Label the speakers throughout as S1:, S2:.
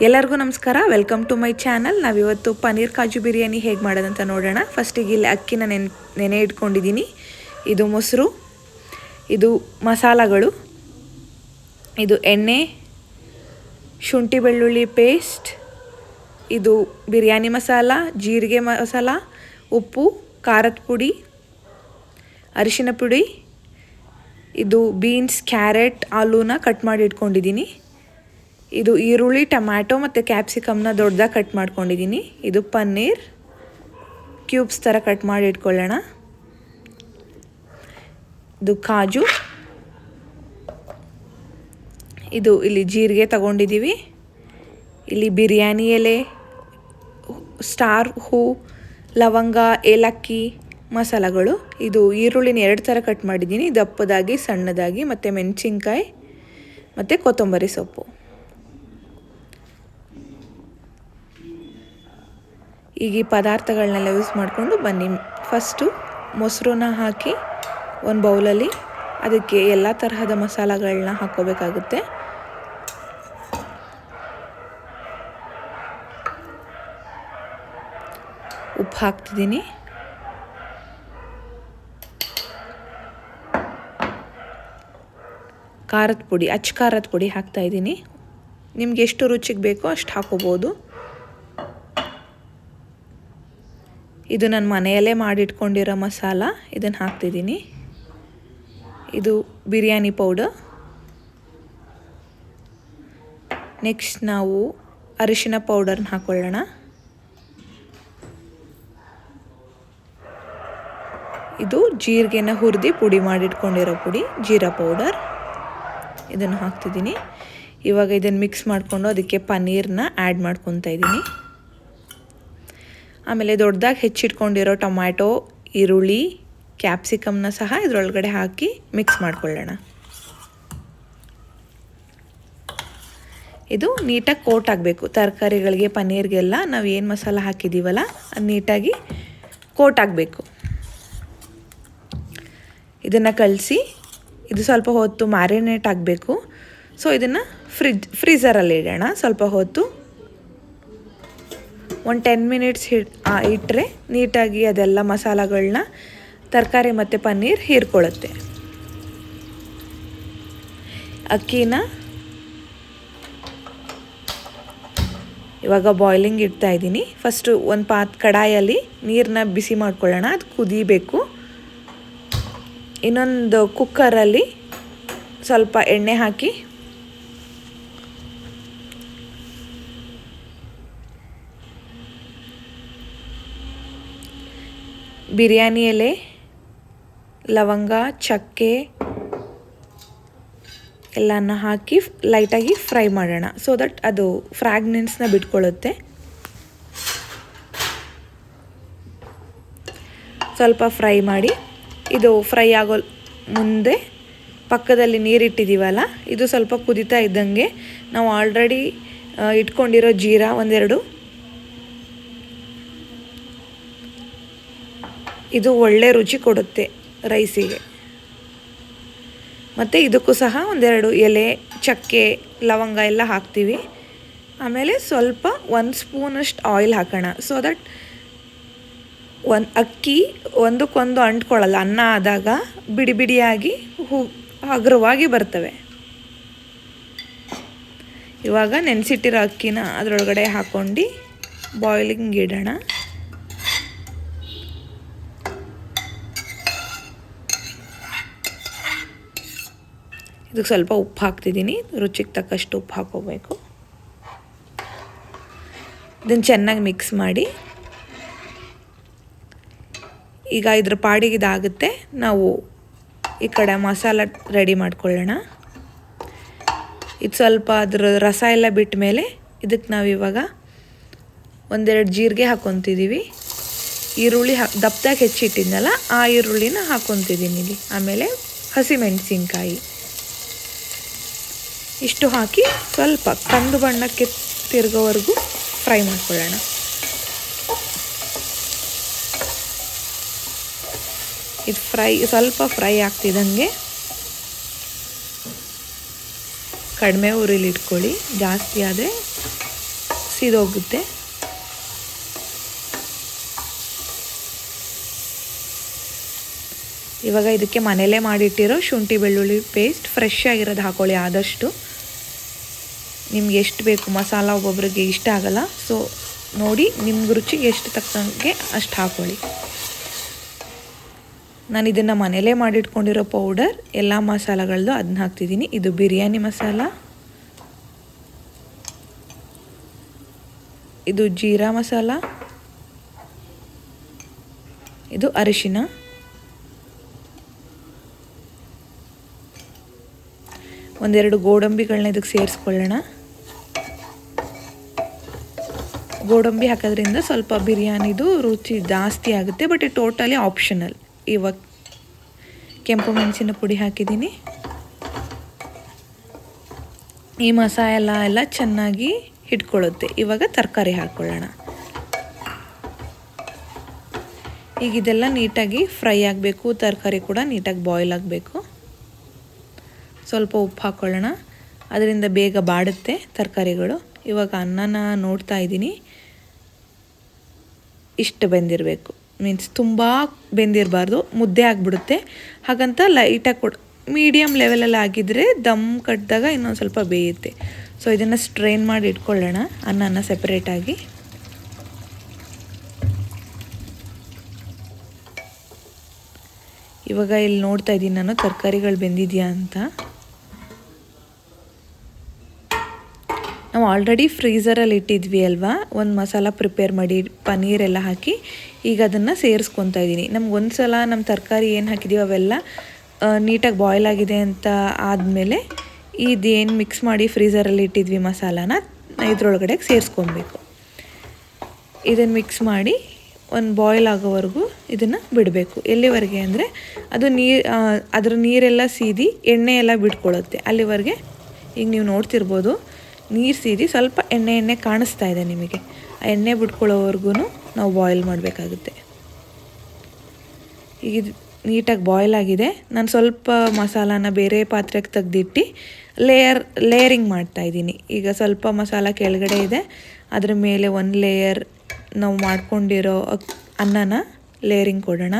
S1: ಎಲ್ಲರಿಗೂ ನಮಸ್ಕಾರ. Welcome to my channel. ನಾವಿವತ್ತು ಪನ್ನೀರ್ ಕಾಜು ಬಿರಿಯಾನಿ ಹೇಗೆ ಮಾಡೋದಂತ ನೋಡೋಣ. ಫಸ್ಟಿಗೆ ಇಲ್ಲಿ ಅಕ್ಕಿನ ನೆನೆ ಇಟ್ಕೊಂಡಿದ್ದೀನಿ. ಇದು ಮೊಸರು, ಇದು ಮಸಾಲಗಳು, ಇದು ಎಣ್ಣೆ, ಶುಂಠಿ ಬೆಳ್ಳುಳ್ಳಿ ಪೇಸ್ಟ್, ಇದು ಬಿರಿಯಾನಿ ಮಸಾಲ, ಜೀರಿಗೆ ಮಸಾಲ, ಉಪ್ಪು, ಖಾರದ ಪುಡಿ, ಅರಿಶಿನ ಪುಡಿ, ಇದು ಬೀನ್ಸ್, ಕ್ಯಾರೆಟ್, ಆಲೂನ ಕಟ್ ಮಾಡಿ ಇಟ್ಕೊಂಡಿದ್ದೀನಿ. ಇದು ಈರುಳ್ಳಿ, ಟೊಮ್ಯಾಟೊ ಮತ್ತು ಕ್ಯಾಪ್ಸಿಕಮ್ನ ದೊಡ್ಡದಾಗಿ ಕಟ್ ಮಾಡ್ಕೊಂಡಿದ್ದೀನಿ. ಇದು ಪನ್ನೀರ್ ಕ್ಯೂಬ್ಸ್ ಥರ ಕಟ್ ಮಾಡಿ ಇಟ್ಕೊಳ್ಳೋಣ. ಇದು ಕಾಜು, ಇದು ಇಲ್ಲಿ ಜೀರಿಗೆ ತಗೊಂಡಿದ್ದೀವಿ. ಇಲ್ಲಿ ಬಿರಿಯಾನಿ ಎಲೆ, ಸ್ಟಾರ್ ಹೂ, ಲವಂಗ, ಏಲಕ್ಕಿ ಮಸಾಲಗಳು. ಇದು ಈರುಳ್ಳಿನ 2 ಥರ ಕಟ್ ಮಾಡಿದ್ದೀನಿ, ದಪ್ಪದಾಗಿ, ಸಣ್ಣದಾಗಿ, ಮತ್ತು ಮೆಣಸಿನ್ಕಾಯಿ ಮತ್ತು ಕೊತ್ತಂಬರಿ ಸೊಪ್ಪು. ಈಗ ಈ ಪದಾರ್ಥಗಳನ್ನೆಲ್ಲ ಯೂಸ್ ಮಾಡಿಕೊಂಡು ಬನ್ನಿ. ಫಸ್ಟು ಮೊಸರನ್ನ ಹಾಕಿ ಒಂದು ಬೌಲಲ್ಲಿ ಅದಕ್ಕೆ ಎಲ್ಲ ತರಹದ ಮಸಾಲಗಳನ್ನ ಹಾಕ್ಕೋಬೇಕಾಗುತ್ತೆ. ಉಪ್ಪು ಹಾಕ್ತಿದ್ದೀನಿ, ಖಾರದ ಪುಡಿ, ಖಾರದ ಪುಡಿ ಹಾಕ್ತಾಯಿದ್ದೀನಿ. ನಿಮ್ಗೆ ಎಷ್ಟು ರುಚಿಗೆ ಬೇಕೋ ಅಷ್ಟು ಹಾಕೋಬೋದು. ಇದು ನಾನು ಮನೆಯಲ್ಲೇ ಮಾಡಿಟ್ಕೊಂಡಿರೋ ಮಸಾಲ, ಇದನ್ನು ಹಾಕ್ತಿದ್ದೀನಿ. ಇದು ಬಿರಿಯಾನಿ ಪೌಡರ್. ನೆಕ್ಸ್ಟ್ ನಾವು ಅರಿಶಿನ ಪೌಡರ್ನ ಹಾಕ್ಕೊಳ್ಳೋಣ. ಇದು ಜೀರಿಗೆನ ಹುರಿದು ಪುಡಿ ಮಾಡಿಟ್ಕೊಂಡಿರೋ ಪುಡಿ, ಜೀರಾ ಪೌಡರ್, ಇದನ್ನು ಹಾಕ್ತಿದ್ದೀನಿ. ಇವಾಗ ಇದನ್ನು ಮಿಕ್ಸ್ ಮಾಡಿಕೊಂಡು ಅದಕ್ಕೆ ಪನ್ನೀರನ್ನ ಆ್ಯಡ್ ಮಾಡ್ಕೊತಾ ಇದ್ದೀನಿ. ಆಮೇಲೆ ದೊಡ್ಡದಾಗಿ ಹೆಚ್ಚಿಟ್ಕೊಂಡಿರೋ ಟೊಮ್ಯಾಟೊ, ಈರುಳ್ಳಿ, ಕ್ಯಾಪ್ಸಿಕಮ್ನ ಸಹ ಇದರೊಳಗಡೆ ಹಾಕಿ ಮಿಕ್ಸ್ ಮಾಡ್ಕೊಳ್ಳೋಣ. ಇದು ನೀಟಾಗಿ ಕೋಟ್ ಆಗಬೇಕು. ತರಕಾರಿಗಳಿಗೆ, ಪನ್ನೀರ್ಗೆಲ್ಲ ನಾವು ಏನು ಮಸಾಲ ಹಾಕಿದ್ದೀವಲ್ಲ ಅದು ನೀಟಾಗಿ ಕೋಟ್ ಆಗಬೇಕು. ಇದನ್ನು ಕಲಸಿ ಇದು ಸ್ವಲ್ಪ ಹೊತ್ತು ಮ್ಯಾರಿನೇಟ್ ಆಗಬೇಕು. ಸೊ ಇದನ್ನು ಫ್ರೀಝರಲ್ಲಿ ಇಡೋಣ. ಸ್ವಲ್ಪ ಹೊತ್ತು ಒಂದು 10 ಮಿನಿಟ್ಸ್ ಇಟ್ಟರೆ ನೀಟಾಗಿ ಅದೆಲ್ಲ ಮಸಾಲಗಳನ್ನ ತರಕಾರಿ ಮತ್ತು ಪನ್ನೀರ್ ಹೀರ್ಕೊಳ್ಳುತ್ತೆ. ಅಕ್ಕಿನ ಇವಾಗ ಬಾಯ್ಲಿಂಗ್ ಇಡ್ತಾ ಇದ್ದೀನಿ. ಫಸ್ಟು ಒಂದು ಕಡಾಯಲ್ಲಿ ನೀರನ್ನ ಬಿಸಿ ಮಾಡ್ಕೊಳ್ಳೋಣ, ಅದು ಕುದಿಬೇಕು. ಇನ್ನೊಂದು ಕುಕ್ಕರಲ್ಲಿ ಸ್ವಲ್ಪ ಎಣ್ಣೆ ಹಾಕಿ ಬಿರಿಯಾನಿ ಎಲೆ, ಲವಂಗ, ಚಕ್ಕೆ ಎಲ್ಲನ ಹಾಕಿ ಲೈಟಾಗಿ ಫ್ರೈ ಮಾಡೋಣ. ಸೊ ದಟ್ ಅದು ಫ್ರಾಗ್ನೆನ್ಸ್ನ ಬಿಟ್ಕೊಳ್ಳುತ್ತೆ. ಸ್ವಲ್ಪ ಫ್ರೈ ಮಾಡಿ, ಇದು ಫ್ರೈ ಆಗೋ ಮುಂದೆ ಪಕ್ಕದಲ್ಲಿ ನೀರಿಟ್ಟಿದ್ದೀವಲ್ಲ, ಇದು ಸ್ವಲ್ಪ ಕುದೀತಾ ಇದ್ದಂಗೆ ನಾವು ಆಲ್ರೆಡಿ ಇಟ್ಕೊಂಡಿರೋ ಜೀರಾ ಒಂದೆರಡು, ಇದು ಒಳ್ಳೆ ರುಚಿ ಕೊಡುತ್ತೆ ರೈಸಿಗೆ. ಮತ್ತು ಇದಕ್ಕೂ ಸಹ ಒಂದೆರಡು ಎಲೆ, ಚಕ್ಕೆ, ಲವಂಗ ಎಲ್ಲ ಹಾಕ್ತೀವಿ. ಆಮೇಲೆ ಸ್ವಲ್ಪ 1 ಸ್ಪೂನಷ್ಟು ಆಯಿಲ್ ಹಾಕೋಣ. ಸೊ ದಟ್ ಅಕ್ಕಿ ಒಂದಕ್ಕೊಂದು ಅಂಟ್ಕೊಳ್ಳಲ್ಲ. ಅನ್ನ ಆದಾಗ ಬಿಡಿ ಬಿಡಿಯಾಗಿ ಹಗುರವಾಗಿ ಬರ್ತವೆ. ಇವಾಗ ನೆನೆಸಿಟ್ಟಿರೋ ಅಕ್ಕಿನ ಅದರೊಳಗಡೆ ಹಾಕ್ಕೊಂಡು ಬಾಯ್ಲಿಂಗ್ ಇಡೋಣ. ಇದಕ್ಕೆ ಸ್ವಲ್ಪ ಉಪ್ಪು ಹಾಕ್ತಿದ್ದೀನಿ. ರುಚಿಗೆ ತಕ್ಕಷ್ಟು ಉಪ್ಪು ಹಾಕ್ಕೋಬೇಕು. ಇದನ್ನು ಚೆನ್ನಾಗಿ ಮಿಕ್ಸ್ ಮಾಡಿ ಈಗ ಇದ್ರ ಪಾಡಿಗೆ ಇದಾಗುತ್ತೆ. ನಾವು ಈ ಕಡೆ ಮಸಾಲ ರೆಡಿ ಮಾಡ್ಕೊಳ್ಳೋಣ. ಇದು ಸ್ವಲ್ಪ ಅದ್ರ ರಸ ಎಲ್ಲ ಬಿಟ್ಟ ಮೇಲೆ ಇದಕ್ಕೆ ನಾವಿವಾಗ ಒಂದೆರಡು ಜೀರಿಗೆ ಹಾಕ್ಕೊತಿದ್ದೀವಿ. ಈರುಳ್ಳಿ ದಪ್ಪದಾಗಿ ಹೆಚ್ಚಿಟ್ಟಿದ್ನಲ್ಲ ಆ ಈರುಳ್ಳಿನ ಹಾಕ್ಕೊತಿದ್ದೀನಿ ಇಲ್ಲಿ. ಆಮೇಲೆ ಹಸಿಮೆಣಸಿನ್ಕಾಯಿ ಇಷ್ಟು ಹಾಕಿ ಸ್ವಲ್ಪ ಕಂದು ಬಣ್ಣಕ್ಕೆ ತಿರುಗೋವರೆಗೂ ಫ್ರೈ ಮಾಡ್ಕೊಳ್ಳೋಣ. ಇದು ಸ್ವಲ್ಪ ಫ್ರೈ ಆಗ್ತಿದ್ದಂಗೆ ಕಡಿಮೆ ಉರಿಲಿ ಇಟ್ಕೊಳ್ಳಿ. ಜಾಸ್ತಿ ಆದರೆ ಸೀದೋಗುತ್ತೆ. ಇವಾಗ ಇದಕ್ಕೆ ಮನೇಲೇ ಮಾಡಿಟ್ಟಿರೋ ಶುಂಠಿ ಬೆಳ್ಳುಳ್ಳಿ ಪೇಸ್ಟ್ ಫ್ರೆಶ್ ಆಗಿರೋದು ಹಾಕೊಳ್ಳಿ ಆದಷ್ಟು. ನಿಮ್ಗೆ ಎಷ್ಟು ಬೇಕು ಮಸಾಲ, ಒಬ್ಬೊಬ್ಬರಿಗೆ ಇಷ್ಟ ಆಗಲ್ಲ. ಸೊ ನೋಡಿ ನಿಮ್ಗೆ ರುಚಿಗೆ ಎಷ್ಟು ತಕ್ಕಂಗೆ ಅಷ್ಟು ಹಾಕೊಳ್ಳಿ. ನಾನು ಇದನ್ನು ಮನೇಲೇ ಮಾಡಿಟ್ಕೊಂಡಿರೋ ಪೌಡರ್ ಎಲ್ಲ ಮಸಾಲಗಳದ್ದು ಅದನ್ನ ಹಾಕ್ತಿದ್ದೀನಿ. ಇದು ಬಿರಿಯಾನಿ ಮಸಾಲ, ಇದು ಜೀರಾ ಮಸಾಲ, ಇದು ಅರಿಶಿನ, ಒಂದೆರಡು ಗೋಡಂಬಿಗಳನ್ನ ಇದಕ್ಕೆ ಸೇರಿಸ್ಕೊಳ್ಳೋಣ. ಗೋಡಂಬಿ ಹಾಕೋದ್ರಿಂದ ಸ್ವಲ್ಪ ಬಿರಿಯಾನಿದು ರುಚಿ ಜಾಸ್ತಿ ಆಗುತ್ತೆ, ಬಟ್ ಇದು ಟೋಟಲಿ ಆಪ್ಷನಲ್. ಇವಾಗ ಕೆಂಪು ಮೆಣಸಿನ ಪುಡಿ ಹಾಕಿದ್ದೀನಿ. ಈ ಮಸಾಲ ಎಲ್ಲ ಚೆನ್ನಾಗಿ ಹಿಡ್ಕೊಳ್ಳುತ್ತೆ. ಇವಾಗ ತರಕಾರಿ ಹಾಕ್ಕೊಳ್ಳೋಣ. ಈಗ ಇದೆಲ್ಲ ನೀಟಾಗಿ ಫ್ರೈ ಆಗಬೇಕು, ತರಕಾರಿ ಕೂಡ ನೀಟಾಗಿ ಬಾಯ್ಲ್ ಆಗಬೇಕು. ಸ್ವಲ್ಪ ಉಪ್ಪು ಹಾಕ್ಕೊಳ್ಳೋಣ, ಅದರಿಂದ ಬೇಗ ಬಾಡುತ್ತೆ ತರಕಾರಿಗಳು. ಇವಾಗ ಅನ್ನನ ನೋಡ್ತಾ ಇದ್ದೀನಿ, ಇಷ್ಟು ಬೆಂದಿರಬೇಕು. ಮೀನ್ಸ್ ತುಂಬ ಬೆಂದಿರಬಾರ್ದು, ಮುದ್ದೆ ಆಗಿಬಿಡುತ್ತೆ. ಹಾಗಂತ ಲೈಟಾಗಿ ಮೀಡಿಯಮ್ ಲೆವೆಲಲ್ಲಿ ಆಗಿದ್ದರೆ ದಮ್ ಕಟ್ಟಿದಾಗ ಇನ್ನೊಂದು ಸ್ವಲ್ಪ ಬೇಯುತ್ತೆ. ಸೊ ಇದನ್ನು ಸ್ಟ್ರೈನ್ ಮಾಡಿ ಇಟ್ಕೊಳ್ಳೋಣ ಅನ್ನನ ಸೆಪ್ರೇಟಾಗಿ. ಇವಾಗ ಇಲ್ಲಿ ನೋಡ್ತಾ ಇದ್ದೀನಿ ನಾನು ತರಕಾರಿಗಳು ಬೆಂದಿದೆಯಾ ಅಂತ. ನಾವು ಆಲ್ರೆಡಿ ಫ್ರೀಝರಲ್ಲಿ ಇಟ್ಟಿದ್ವಿ ಅಲ್ವಾ, ಒಂದು ಮಸಾಲ ಪ್ರಿಪೇರ್ ಮಾಡಿ ಪನ್ನೀರೆಲ್ಲ ಹಾಕಿ ಈಗ ಅದನ್ನು ಸೇರಿಸ್ಕೊತಾ ಇದ್ದೀನಿ. ನಮ್ಗೆ ಒಂದು ಸಲ ನಮ್ಮ ತರಕಾರಿ ಏನು ಹಾಕಿದ್ದೀವಿ ಅವೆಲ್ಲ ನೀಟಾಗಿ ಬಾಯ್ಲ್ ಆಗಿದೆ ಅಂತ ಆದಮೇಲೆ ಇದೇನು ಮಿಕ್ಸ್ ಮಾಡಿ ಫ್ರೀಝರಲ್ಲಿ ಇಟ್ಟಿದ್ವಿ ಮಸಾಲಾನ ಇದ್ರೊಳಗಡೆ ಸೇರಿಸ್ಕೊಬೇಕು. ಇದನ್ನು ಮಿಕ್ಸ್ ಮಾಡಿ ಒಂದು ಬಾಯ್ಲ್ ಆಗೋವರೆಗೂ ಇದನ್ನು ಬಿಡಬೇಕು. ಎಲ್ಲಿವರೆಗೆ ಅಂದರೆ ಅದು ಅದರ ನೀರೆಲ್ಲ ಸೀದಿ ಎಣ್ಣೆ ಎಲ್ಲ ಬಿಟ್ಕೊಳ್ಳುತ್ತೆ ಅಲ್ಲಿವರೆಗೆ. ಈಗ ನೀವು ನೋಡ್ತಿರ್ಬೋದು ನೀರು ಸೀದಿ ಸ್ವಲ್ಪ ಎಣ್ಣೆ ಕಾಣಿಸ್ತಾ ಇದೆ ನಿಮಗೆ. ಆ ಎಣ್ಣೆ ಬಿಟ್ಕೊಳ್ಳೋವರೆಗೂ ನಾವು ಬಾಯ್ಲ್ ಮಾಡಬೇಕಾಗುತ್ತೆ. ಈಗ ಇದು ನೀಟಾಗಿ ಬಾಯ್ಲ್ ಆಗಿದೆ. ನಾನು ಸ್ವಲ್ಪ ಮಸಾಲಾನ ಬೇರೆ ಪಾತ್ರೆಗೆ ತೆಗೆದಿಟ್ಟು ಲೇಯರಿಂಗ್ ಮಾಡ್ತಾಯಿದ್ದೀನಿ. ಈಗ ಸ್ವಲ್ಪ ಮಸಾಲ ಕೆಳಗಡೆ ಇದೆ, ಅದ್ರ ಮೇಲೆ ಒಂದು ಲೇಯರ್ ನಾವು ಮಾಡ್ಕೊಂಡಿರೋ ಅನ್ನನ ಲೇಯರಿಂಗ್ ಕೊಡೋಣ.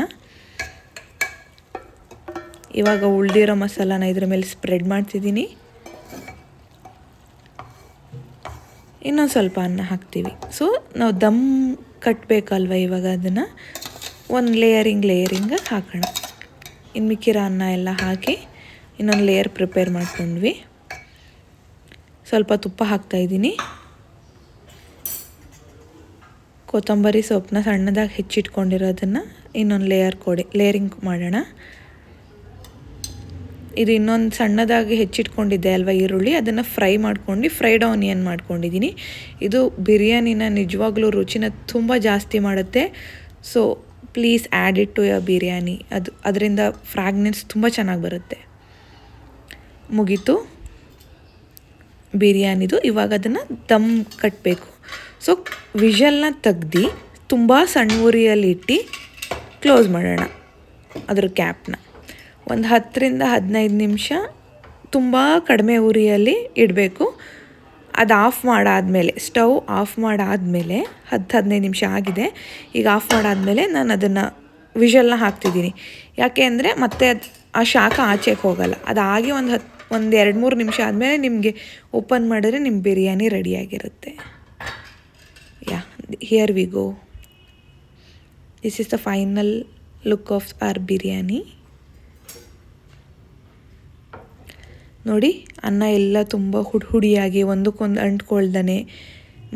S1: ಇವಾಗ ಉಳಿದಿರೋ ಮಸಾಲಾನ ಇದ್ರ ಮೇಲೆ ಸ್ಪ್ರೆಡ್ ಮಾಡ್ತಿದ್ದೀನಿ. ಇನ್ನೊಂದು ಸ್ವಲ್ಪ ಅನ್ನ ಹಾಕ್ತೀವಿ. ಸೊ ನಾವು ದಮ್ ಕಟ್ಟಬೇಕಲ್ವ, ಇವಾಗ ಅದನ್ನು ಒಂದು ಲೇಯರಿಂಗ್ ಹಾಕೋಣ. ಇನ್ನು ಮಿಕ್ಕಿರೋ ಅನ್ನ ಎಲ್ಲ ಹಾಕಿ ಇನ್ನೊಂದು ಲೇಯರ್ ಪ್ರಿಪೇರ್ ಮಾಡ್ಕೊಂಡ್ವಿ. ಸ್ವಲ್ಪ ತುಪ್ಪ ಹಾಕ್ತಾಯಿದ್ದೀನಿ. ಕೊತ್ತಂಬರಿ ಸೊಪ್ಪನ್ನ ಸಣ್ಣದಾಗಿ ಹೆಚ್ಚಿಟ್ಕೊಂಡಿರೋದನ್ನು ಇನ್ನೊಂದು ಲೇಯರಿಂಗ್ ಮಾಡೋಣ. ಇದು ಇನ್ನೊಂದು ಸಣ್ಣದಾಗಿ ಹೆಚ್ಚಿಟ್ಕೊಂಡಿದ್ದೆ ಅಲ್ವಾ ಈರುಳ್ಳಿ, ಅದನ್ನು ಫ್ರೈಡ್ ಆನಿಯನ್ ಮಾಡ್ಕೊಂಡಿದ್ದೀನಿ. ಇದು ಬಿರಿಯಾನಿನ ನಿಜವಾಗ್ಲೂ ರುಚಿನ ತುಂಬ ಜಾಸ್ತಿ ಮಾಡುತ್ತೆ. So please add it to your biryani. ಅದರಿಂದ ಫ್ರಾಗ್ನೆನ್ಸ್ ತುಂಬ ಚೆನ್ನಾಗಿ ಬರುತ್ತೆ. ಮುಗೀತು ಬಿರಿಯಾನಿದು. ಇವಾಗ ಅದನ್ನು ದಮ್ ಕಟ್ಟಬೇಕು. ಸೊ ವಿಷಲ್ನ ತೆಗ್ದು ತುಂಬ ಸಣ್ಣ ಉರಿಯಲ್ಲಿ ಇಟ್ಟು ಕ್ಲೋಸ್ ಮಾಡೋಣ ಅದ್ರ ಕ್ಯಾಪ್ನ. ಒಂದು 10ರಿಂದ 15 ನಿಮಿಷ ತುಂಬ ಕಡಿಮೆ ಉರಿಯಲ್ಲಿ ಇಡಬೇಕು. ಅದು ಆಫ್ ಮಾಡಾದಮೇಲೆ, ಸ್ಟವ್ ಆಫ್ ಮಾಡಾದಮೇಲೆ 10-15 ನಿಮಿಷ ಆಗಿದೆ. ಈಗ ಆಫ್ ಮಾಡಾದಮೇಲೆ ನಾನು ಅದನ್ನು ವಿಷಲ್ನ ಹಾಕ್ತಿದ್ದೀನಿ. ಯಾಕೆ ಅಂದರೆ ಮತ್ತೆ ಆ ಶಾಖ ಆಚೆಗೆ ಹೋಗಲ್ಲ. ಅದಾಗಿ ಒಂದು 2-3 ನಿಮಿಷ ಆದಮೇಲೆ ನಿಮಗೆ ಓಪನ್ ಮಾಡಿದ್ರೆ ನಿಮ್ಮ ಬಿರಿಯಾನಿ ರೆಡಿಯಾಗಿರುತ್ತೆ. Here we go. This is the final look of our biryani. ನೋಡಿ ಅನ್ನ ಎಲ್ಲ ತುಂಬ ಹುಡಿಯಾಗಿ ಒಂದಕ್ಕೊಂದು ಅಂಟ್ಕೊಳ್ದೇ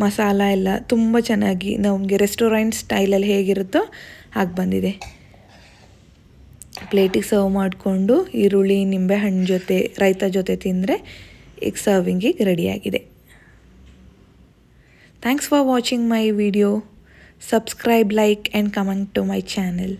S1: ಮಸಾಲ ಎಲ್ಲ ತುಂಬ ಚೆನ್ನಾಗಿ ನಮಗೆ ರೆಸ್ಟೋರೆಂಟ್ ಸ್ಟೈಲಲ್ಲಿ ಹೇಗಿರುತ್ತೋ ಹಾಗೆ ಬಂದಿದೆ. ಪ್ಲೇಟಿಗೆ ಸರ್ವ್ ಮಾಡಿಕೊಂಡು ಈರುಳ್ಳಿ ನಿಂಬೆಹಣ್ಣು ಜೊತೆ ರೈತ ಜೊತೆ ತಿಂದರೆ ಈಗ ಸರ್ವಿಂಗಿಗೆ ರೆಡಿಯಾಗಿದೆ. Thanks for watching my video. Subscribe, like and comment to my channel.